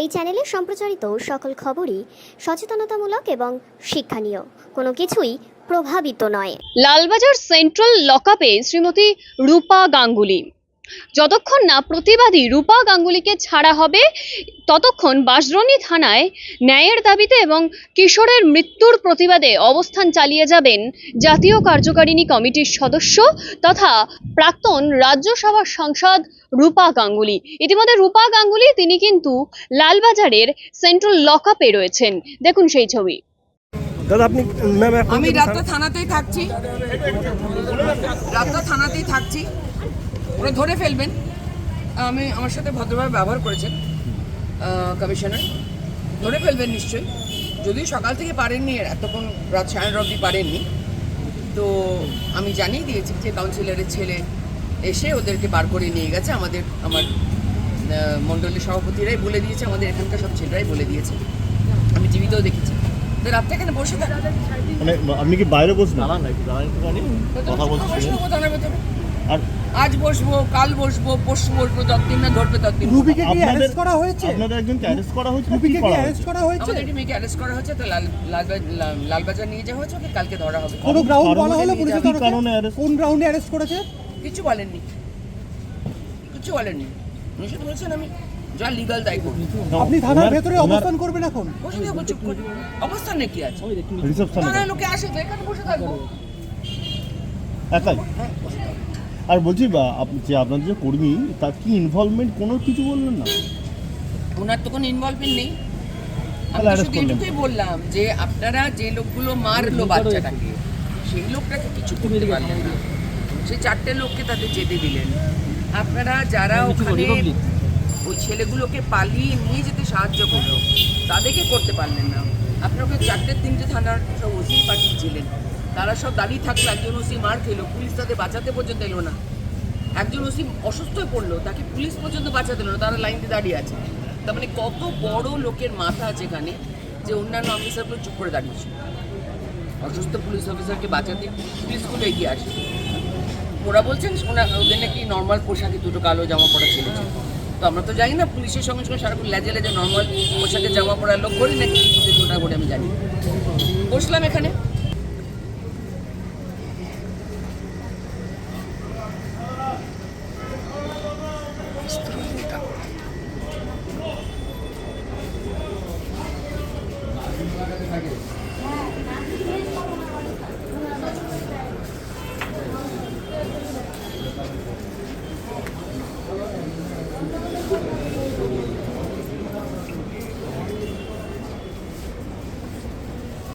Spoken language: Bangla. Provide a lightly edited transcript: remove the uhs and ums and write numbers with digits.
এই চ্যানেলে সম্প্রচারিত সকল খবরই সচেতনতামূলক এবং শিক্ষণীয়, কোনো কিছুই প্রভাবিত নয়। লালবাজার সেন্ট্রাল লকআপে শ্রীমতী রূপা গাঙ্গুলি। যতক্ষণ না প্রতিবাদী রূপা গাঙ্গুলিকে ছাড়া হবে ততক্ষণ বাঁশদ্রোণী থানায় ন্যায়ের দাবিতে এবং কিশোরের মৃত্যুর প্রতিবাদে অবস্থান চালিয়ে যাবেন জাতীয় কার্যকারিণী কমিটির সদস্য তথা প্রাক্তন রাজ্যসভার সাংসদ রূপা গাঙ্গুলি। ইতিমধ্যে রূপা গাঙ্গুলি তিনি কিন্তু লালবাজারের সেন্ট্রাল লকআপে রয়েছেন। দেখুন সেই ছবি। দাদা আপনি আমি রাতটা থানাতেই থাকছি, ওরা ধরে ফেলবেন। আমার সাথে ভদ্রভাবে ব্যবহার করেছেন কমিশনার, ধরে ফেলবেন নিশ্চয়ই। যদিও সকাল থেকে পারেননি, এতক্ষণ রাত 9:30 অবধি পারেননি, তো আমি জানিয়ে দিয়েছি যে কাউন্সিলরের ছেলে এসে ওদেরকে বার করে নিয়ে গেছে। আমার মণ্ডলের সভাপতিরাই বলে দিয়েছে, আমাদের এখানকার সব ছেলেরাই বলে দিয়েছে, আমি টিভিতেও দেখেছি। তো রাতটা এখানে বসে থাকি। মানে আপনি কি বাইরে বসবেন? কথা বলছেন। আর আজ বসবো, কাল বসবো, পরশু বসবো, যতদিন না ধরবে ততদিন। রুবিকে কি অ্যারেস্ট করা হয়েছে? আপনাদের একজনকে অ্যারেস্ট করা হয়েছে? রুবিকে কি অ্যারেস্ট করা হয়েছে? আমাদের একটি মেয়েকে অ্যারেস্ট করা হয়েছে, তো লালবাজার নিয়ে যাওয়া হয়েছে, ওকে কালকে ধরা হবে। কোনো গ্রাউন্ড বলা হলো পুলিশের তরফে? কারণে অ্যারেস্ট? কোন গ্রাউন্ডে অ্যারেস্ট করেছে? কিছু বলেননি। নিশ্চিত বলছেন আমি যা লিগাল তাই করব। আপনি থানার ভেতরে অবস্থান করবেন এখন? বসে থাকবো চুপ করে। অবস্থানে কি আছে? রিসেপশনে থানায় লোকে আসে তো, এখানে বসে থাকবো। একাই? আর বলছি যে আপনার যে কর্মী, তার কি ইনভলভমেন্ট কোনো কিছু বললেন না? ওনার তো কোনো ইনভলভমেন্ট নেই। আমি তাহলে শুধু এটুকুই বললাম যে আপনারা যে লোকগুলো মারলো বাচ্চাটাকে, সেই লোকটাকে কিছু করতে পারলেন না। সেই 4টে লোককে তাদের যেতে দিলেন। আপনারা যারা ওখানে ওই ছেলেগুলোকে পালিয়ে নিয়ে যেতে সাহায্য করলো, তাদেরকে করতে পারলেন না। আপনারা 4টে-3টে থানার সব ওসি পাঠিয়েছিলেন, তারা সব দাঁড়িয়ে থাকলো। একজন ওসি মার খেলো, পুলিশ তাদের বাঁচাতে পর্যন্ত এলো না। একজন ওসি অসুস্থ হয়ে পড়লো, তাকে পুলিশ পর্যন্ত বাঁচাতে এলো না, তারা লাইন দিয়ে দাঁড়িয়ে আছে। তার মানে কত বড় লোকের মাথা আছে এখানে, যে অন্যান্য অফিসারগুলো চুপ করে দাঁড়িয়েছে। অসুস্থ পুলিশ অফিসারকে বাঁচাতে পুলিশগুলো এগিয়ে আসে। ওরা বলছেন ওদের নাকি নর্মাল পোশাকে 2টো কালো জামা পরা ছেলে ছিল। তো আমরা তো জানি না, পুলিশের সঙ্গে সঙ্গে সারাক্ষণ লেজে লেজে নর্মাল পোশাকে জামা পরা লোক করি নাকি ওটা করে আমি জানি। বসলাম এখানে।